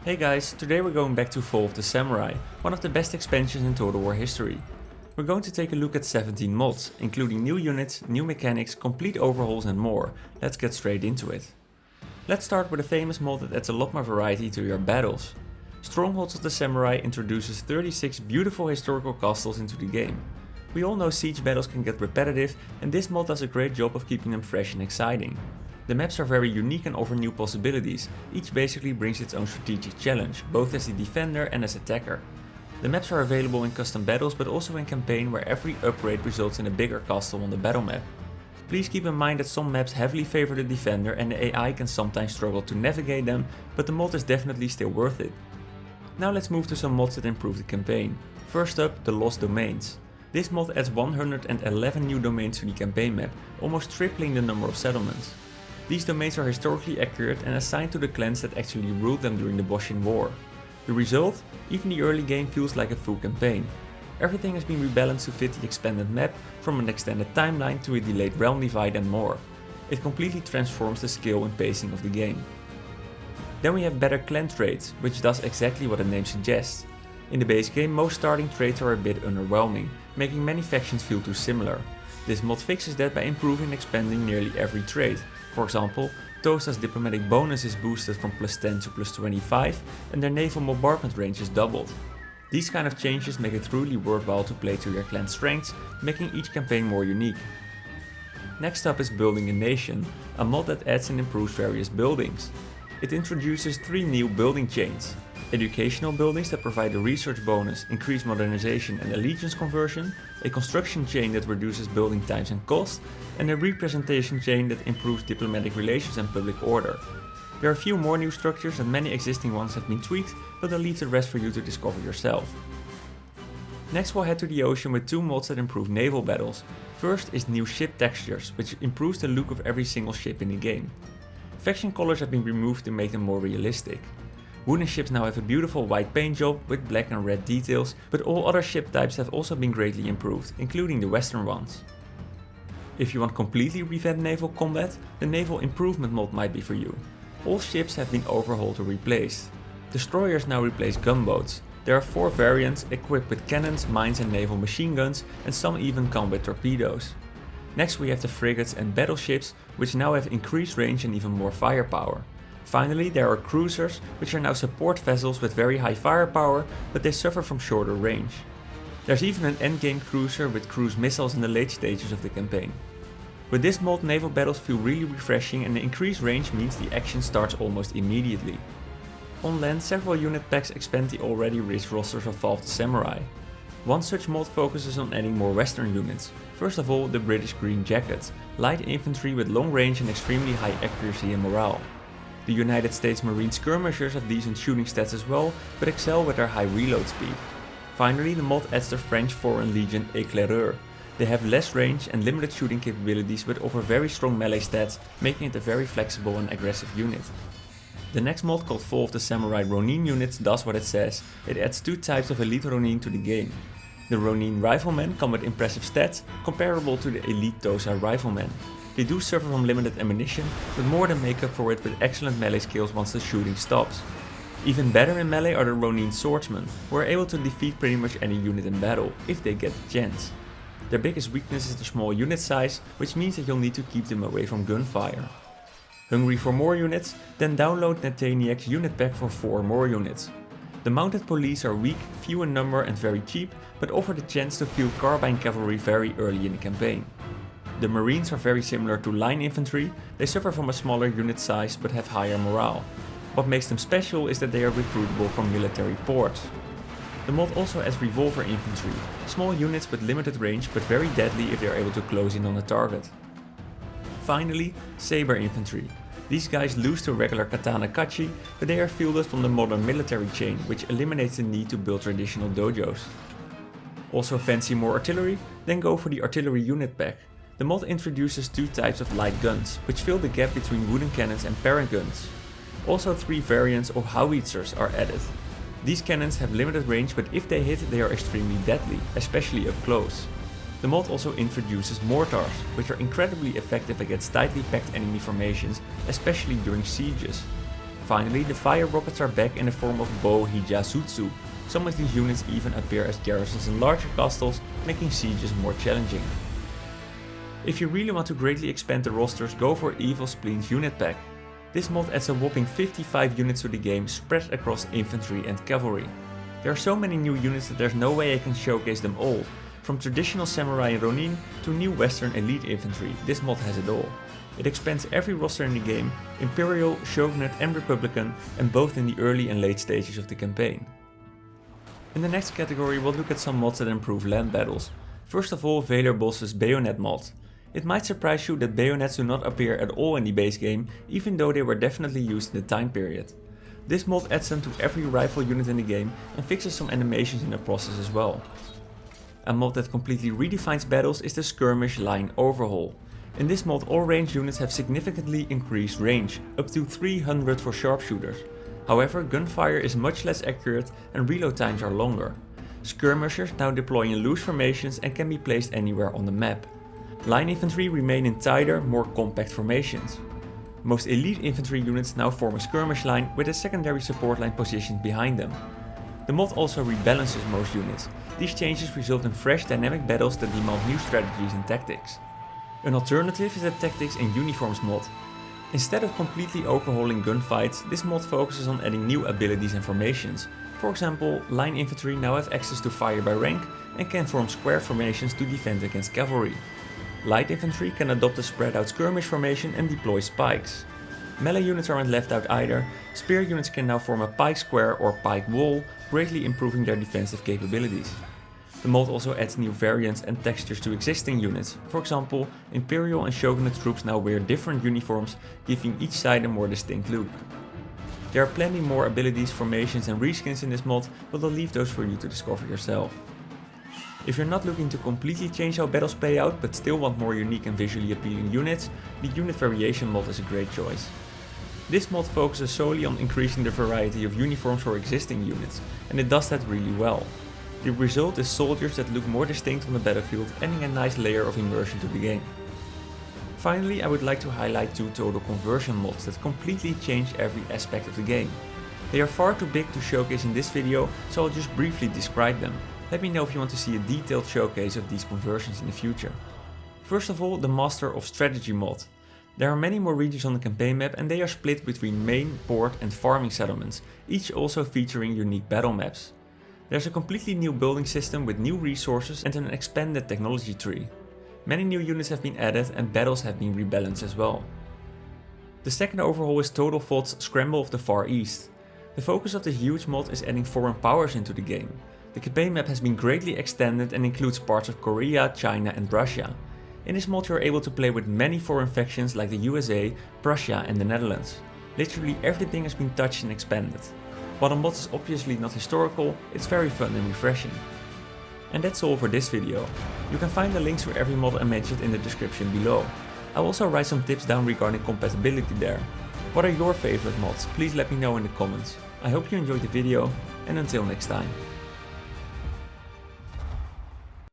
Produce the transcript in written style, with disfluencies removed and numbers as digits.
Hey guys, today we're going back to Fall of the Samurai, one of the best expansions in Total War history. We're going to take a look at 17 mods, including new units, new mechanics, complete overhauls and more. Let's get straight into it. Let's start with a famous mod that adds a lot more variety to your battles. Strongholds of the Samurai introduces 36 beautiful historical castles into the game. We all know siege battles can get repetitive, and this mod does a great job of keeping them fresh and exciting. The maps are very unique and offer new possibilities, each basically brings its own strategic challenge, both as the defender and as attacker. The maps are available in custom battles but also in campaign, where every upgrade results in a bigger castle on the battle map. Please keep in mind that some maps heavily favor the defender and the AI can sometimes struggle to navigate them, but the mod is definitely still worth it. Now let's move to some mods that improve the campaign. First up, the Lost Domains. This mod adds 111 new domains to the campaign map, almost tripling the number of settlements. These domains are historically accurate and assigned to the clans that actually ruled them during the Boshin War. The result? Even the early game feels like a full campaign. Everything has been rebalanced to fit the expanded map, from an extended timeline to a delayed realm divide and more. It completely transforms the scale and pacing of the game. Then we have better clan traits, which does exactly what the name suggests. In the base game, most starting traits are a bit underwhelming, making many factions feel too similar. This mod fixes that by improving and expanding nearly every trait. For example, Tosta's diplomatic bonus is boosted from +10 to +25 and their naval bombardment range is doubled. These kind of changes make it truly worthwhile to play to your clan's strengths, making each campaign more unique. Next up is Building a Nation, a mod that adds and improves various buildings. It introduces 3 new building chains: educational buildings that provide a research bonus, increased modernization and allegiance conversion, a construction chain that reduces building times and cost, and a representation chain that improves diplomatic relations and public order. There are a few more new structures and many existing ones have been tweaked, but I'll leave the rest for you to discover yourself. Next we'll head to the ocean with 2 mods that improve naval battles. First is new ship textures, which improves the look of every single ship in the game. Faction colors have been removed to make them more realistic. Wooden ships now have a beautiful white paint job with black and red details, but all other ship types have also been greatly improved, including the western ones. If you want completely revamped naval combat, the Naval Improvement mod might be for you. All ships have been overhauled or replaced. Destroyers now replace gunboats. There are 4 variants equipped with cannons, mines and naval machine guns, and some even come with torpedoes. Next we have the frigates and battleships, which now have increased range and even more firepower. Finally, there are cruisers, which are now support vessels with very high firepower, but they suffer from shorter range. There's even an endgame cruiser with cruise missiles in the late stages of the campaign. With this mod, naval battles feel really refreshing and the increased range means the action starts almost immediately. On land, several unit packs expand the already rich rosters of Fall of the Samurai. One such mod focuses on adding more western units. First of all, the British Green Jackets, light infantry with long range and extremely high accuracy and morale. The United States Marine Skirmishers have decent shooting stats as well, but excel with their high reload speed. Finally, the mod adds the French Foreign Legion Éclaireur. They have less range and limited shooting capabilities but offer very strong melee stats, making it a very flexible and aggressive unit. The next mod, called Fall of the Samurai Ronin units, does what it says. It adds 2 types of elite Ronin to the game. The Ronin Riflemen come with impressive stats, comparable to the elite Tosa Riflemen. They do suffer from limited ammunition, but more than make up for it with excellent melee skills once the shooting stops. Even better in melee are the Ronin Swordsmen, who are able to defeat pretty much any unit in battle, if they get the chance. Their biggest weakness is the small unit size, which means that you'll need to keep them away from gunfire. Hungry for more units? Then download Netaniac's unit pack for 4 more units. The mounted police are weak, few in number and very cheap, but offer the chance to field carbine cavalry very early in the campaign. The Marines are very similar to line infantry. They suffer from a smaller unit size but have higher morale. What makes them special is that they are recruitable from military ports. The mod also adds revolver infantry, small units with limited range but very deadly if they are able to close in on a target. Finally, saber infantry. These guys lose to regular katana kachi, but they are fielded from the modern military chain, which eliminates the need to build traditional dojos. Also fancy more artillery? Then go for the artillery unit pack. The mod introduces 2 types of light guns, which fill the gap between wooden cannons and parent guns. Also 3 variants of howitzers are added. These cannons have limited range, but if they hit, they are extremely deadly, especially up close. The mod also introduces mortars, which are incredibly effective against tightly packed enemy formations, especially during sieges. Finally, the fire rockets are back in the form of Bo Hijasutsu. Some of these units even appear as garrisons in larger castles, making sieges more challenging. If you really want to greatly expand the rosters, go for Evil Spleen's unit pack. This mod adds a whopping 55 units to the game, spread across infantry and cavalry. There are so many new units that there's no way I can showcase them all. From traditional samurai and ronin to new western elite infantry, this mod has it all. It expands every roster in the game, Imperial, Shogunate and Republican, and both in the early and late stages of the campaign. In the next category we'll look at some mods that improve land battles. First of all, Vader Boss's Bayonet mod. It might surprise you that bayonets do not appear at all in the base game, even though they were definitely used in the time period. This mod adds them to every rifle unit in the game and fixes some animations in the process as well. A mod that completely redefines battles is the Skirmish Line Overhaul. In this mod all ranged units have significantly increased range, up to 300 for sharpshooters. However, gunfire is much less accurate and reload times are longer. Skirmishers now deploy in loose formations and can be placed anywhere on the map. Line infantry remain in tighter, more compact formations. Most elite infantry units now form a skirmish line with a secondary support line positioned behind them. The mod also rebalances most units. These changes result in fresh dynamic battles that demand new strategies and tactics. An alternative is the Tactics and Uniforms mod. Instead of completely overhauling gunfights, this mod focuses on adding new abilities and formations. For example, line infantry now have access to fire by rank and can form square formations to defend against cavalry. Light infantry can adopt a spread out skirmish formation and deploy spikes. Melee units aren't left out either. Spear units can now form a pike square or pike wall, greatly improving their defensive capabilities. The mod also adds new variants and textures to existing units. For example, Imperial and Shogunate troops now wear different uniforms, giving each side a more distinct look. There are plenty more abilities, formations and reskins in this mod, but I'll leave those for you to discover yourself. If you're not looking to completely change how battles play out but still want more unique and visually appealing units, the Unit Variation mod is a great choice. This mod focuses solely on increasing the variety of uniforms for existing units, and it does that really well. The result is soldiers that look more distinct on the battlefield, adding a nice layer of immersion to the game. Finally, I would like to highlight two total conversion mods that completely change every aspect of the game. They are far too big to showcase in this video, so I'll just briefly describe them. Let me know if you want to see a detailed showcase of these conversions in the future. First of all, the Master of Strategy mod. There are many more regions on the campaign map and they are split between main, port and farming settlements, each also featuring unique battle maps. There's a completely new building system with new resources and an expanded technology tree. Many new units have been added and battles have been rebalanced as well. The second overhaul is Total Thoughts Scramble of the Far East. The focus of this huge mod is adding foreign powers into the game. The campaign map has been greatly extended and includes parts of Korea, China and Russia. In this mod you are able to play with many foreign factions like the USA, Prussia and the Netherlands. Literally everything has been touched and expanded. While the mod is obviously not historical, it's very fun and refreshing. And that's all for this video. You can find the links for every mod I mentioned in the description below. I'll also write some tips down regarding compatibility there. What are your favorite mods? Please let me know in the comments. I hope you enjoyed the video and until next time.